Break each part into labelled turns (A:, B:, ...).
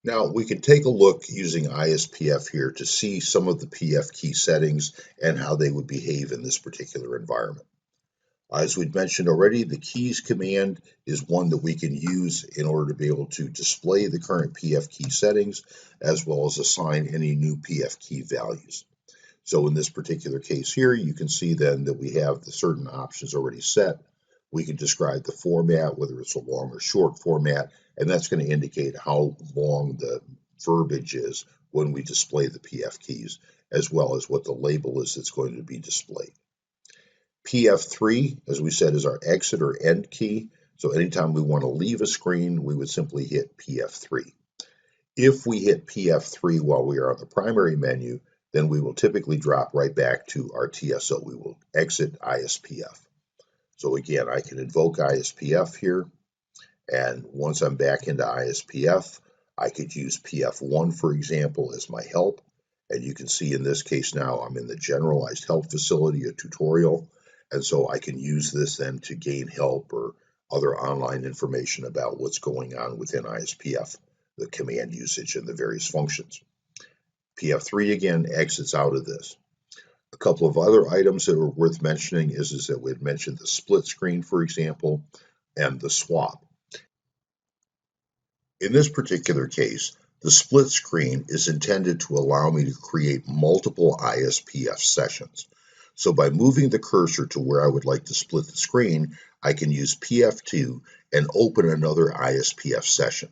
A: Now we can take a look using ISPF here to see some of the PF key settings and how they would behave in this particular environment. As we'd mentioned already, the keys command is one that we can use in order to be able to display the current PF key settings as well as assign any new PF key values. So in this particular case here, you can see then that we have the certain options already set. We can describe the format, whether it's a long or short format, and that's going to indicate how long the verbiage is when we display the PF keys, as well as what the label is that's going to be displayed. PF3, as we said, is our exit or end key. So anytime we want to leave a screen, we would simply hit PF3. If we hit PF3 while we are on the primary menu, then we will typically drop right back to our TSO. We will exit ISPF. So again, I can invoke ISPF here, and once I'm back into ISPF, I could use PF1, for example, as my help. And you can see in this case now I'm in the generalized help facility, a tutorial. And so I can use this then to gain help or other online information about what's going on within ISPF, the command usage and the various functions. PF3 again exits out of this. A couple of other items that are worth mentioning is that we had mentioned the split screen, for example, and the swap. In this particular case, the split screen is intended to allow me to create multiple ISPF sessions. So by moving the cursor to where I would like to split the screen, I can use PF2 and open another ISPF session.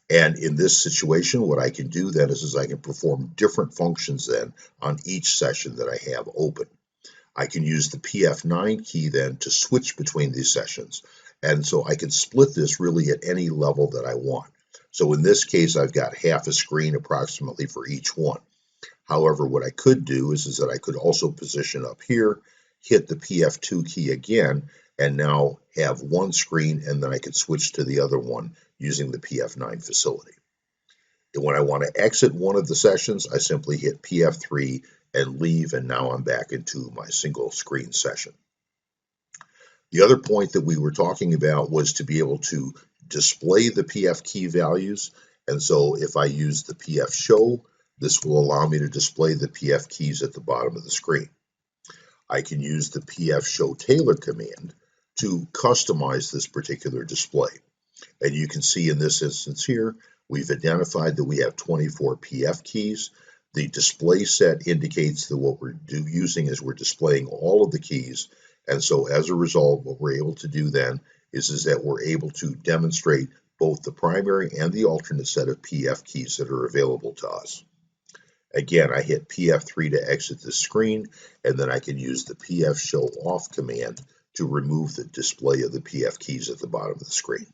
A: And in this situation, what I can do then is I can perform different functions then on each session that I have open. I can use the PF9 key then to switch between these sessions. And so I can split this really at any level that I want. So in this case, I've got half a screen approximately for each one. However, what I could do is that I could also position up here, hit the PF2 key again, and now have one screen, and then I could switch to the other one using the PF9 facility. And when I want to exit one of the sessions, I simply hit PF3 and leave, and now I'm back into my single screen session. The other point that we were talking about was to be able to display the PF key values. And so if I use the PF show, this will allow me to display the PF keys at the bottom of the screen. I can use the PF show tailor command to customize this particular display. And you can see in this instance here, we've identified that we have 24 PF keys. The display set indicates that what we're using is we're displaying all of the keys. And so as a result, what we're able to do then is that we're able to demonstrate both the primary and the alternate set of PF keys that are available to us. Again, I hit PF3 to exit the screen, and then I can use the PF show off command to remove the display of the PF keys at the bottom of the screen.